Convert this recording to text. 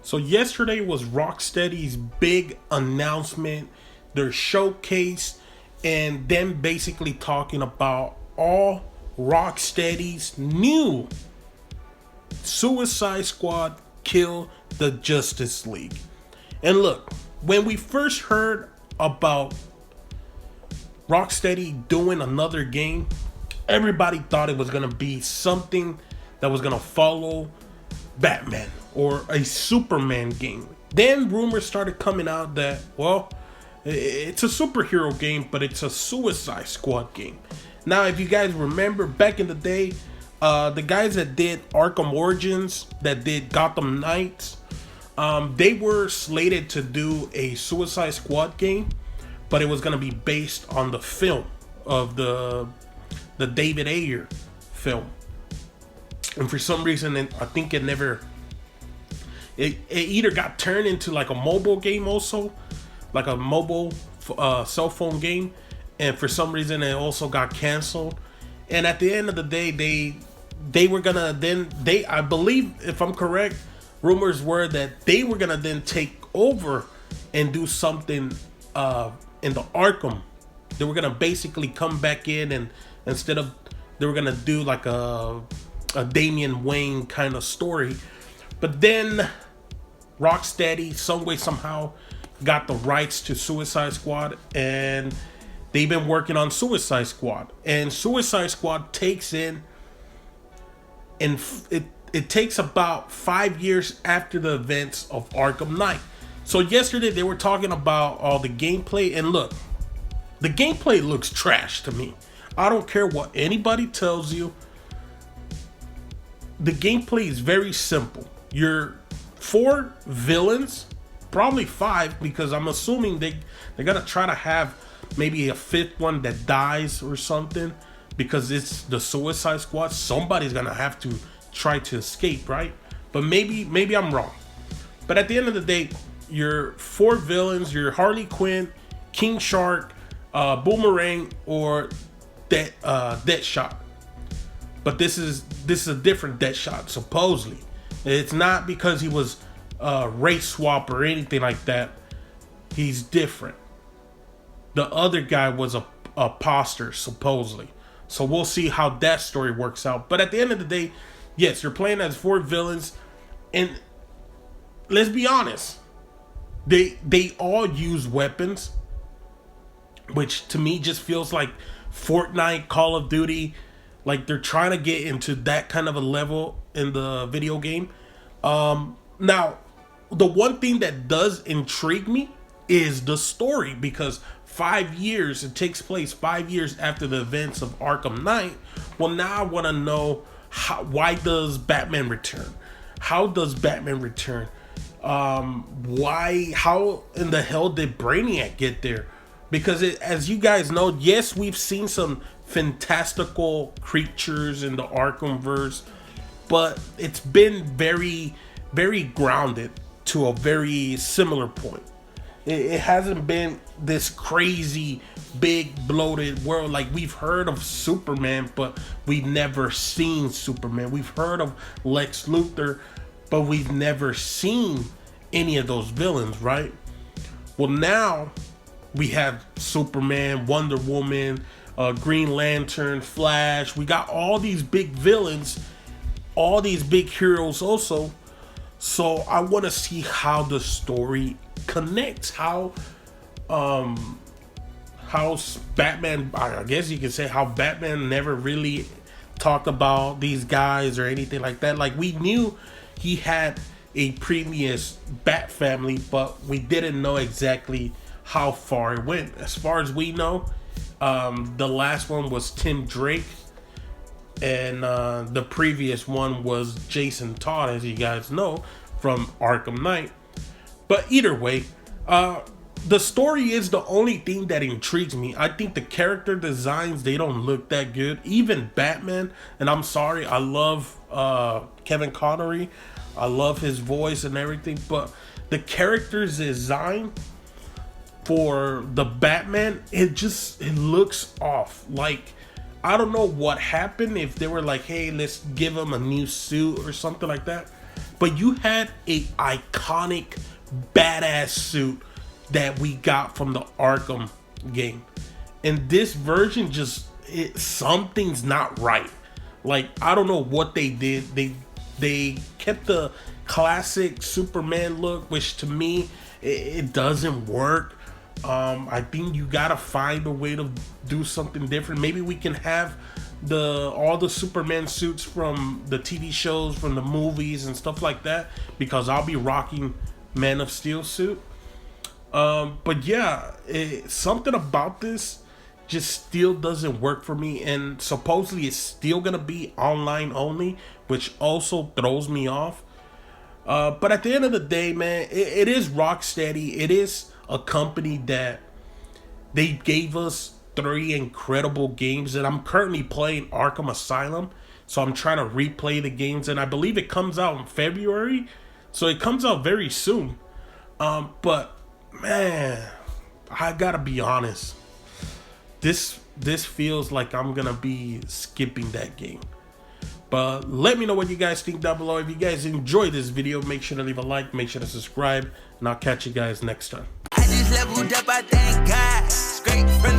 So yesterday was Rocksteady's big announcement, their showcase, and them basically talking about all Rocksteady's new Suicide Squad Kill the Justice League. And look, when we first heard about Rocksteady doing another game, everybody thought it was going to be something that was going to follow Batman or a Superman game. Then rumors started coming out that, well, it's a superhero game, but it's a Suicide Squad game. Now, if you guys remember back in the day, the guys that did Arkham Origins, that did Gotham Knights, they were slated to do a Suicide Squad game, but it was going to be based on the film of the David Ayer film. And for some reason, I think it never... It either got turned into like a mobile game also, like a mobile cell phone game, and for some reason it also got canceled. And at the end of the day, they were gonna then I believe, if I'm correct, rumors were that they were gonna then take over and do something in the Arkham. They were gonna basically come back in, and instead of, they were gonna do like a Damian Wayne kind of story. But then Rocksteady, some way, somehow, got the rights to Suicide Squad, and they've been working on Suicide Squad. And Suicide Squad takes in, and it takes about 5 years after the events of Arkham Knight. So yesterday they were talking about all the gameplay, and look, the gameplay looks trash to me. I don't care what anybody tells you. The gameplay is very simple. You're 4 villains, probably 5, because I'm assuming they're gonna try to have maybe a 5th one that dies or something, because it's the Suicide Squad. Somebody's gonna have to try to escape, right? But maybe I'm wrong. But at the end of the day, you're 4 villains. You're Harley Quinn, King Shark, Boomerang, or Deadshot. But this is a different Deadshot, supposedly. It's not because he was race swap or anything like that. He's different. The other guy was a poster, supposedly. So we'll see how that story works out. But at the end of the day, yes, you're playing as 4 villains. And let's be honest, they all use weapons, which to me just feels like Fortnite, Call of Duty. Like they're trying to get into that kind of a level in the video game. Now, the one thing that does intrigue me is the story, because 5 years, it takes place 5 years after the events of Arkham Knight. Well, now I want to know, why does Batman return? How does Batman return? How in the hell did Brainiac get there? Because as you guys know, yes, we've seen some fantastical creatures in the Arkhamverse, but it's been very, very grounded to a very similar point. It hasn't been this crazy, big, bloated world. Like, we've heard of Superman, but we've never seen Superman. We've heard of Lex Luthor, but we've never seen any of those villains, right? Well, now we have Superman, Wonder Woman, Green Lantern, Flash. We got all these big villains, all these big heroes also. So I want to see how the story connects. How Batman, I guess you could say, how Batman never really talked about these guys or anything like that. Like, we knew he had a previous Bat family, but we didn't know exactly how far it went. As far as we know, the last one was Tim Drake, and the previous one was Jason Todd, as you guys know, from Arkham Knight. But either way, the story is the only thing that intrigues me. I think the character designs, they don't look that good. Even Batman, and I'm sorry, I love Kevin Connery. I love his voice and everything, but the character's design for the Batman, it looks off. Like, I don't know what happened, if they were like, hey, let's give him a new suit or something like that. but you had a iconic badass suit that we got from the Arkham game. And this version just something's not right. Like, I don't know what they did. They kept the classic Superman look, which to me it doesn't work. I think you gotta find a way to do something different. Maybe we can have all the Superman suits from the TV shows, from the movies and stuff like that, because I'll be rocking Man of Steel suit. But yeah, something about this just still doesn't work for me, and supposedly it's still gonna be online only, which also throws me off. But at the end of the day, man, it is Rocksteady. It is a company that they gave us 3 incredible games, and I'm currently playing Arkham Asylum, so I'm trying to replay the games, and I believe it comes out in February, so it comes out very soon. But man, I gotta be honest, this feels like I'm gonna be skipping that game. But let me know what you guys think down below. If you guys enjoyed this video, make sure to leave a like, make sure to subscribe, and I'll catch you guys next time. I just leveled up, I thank God. Straight from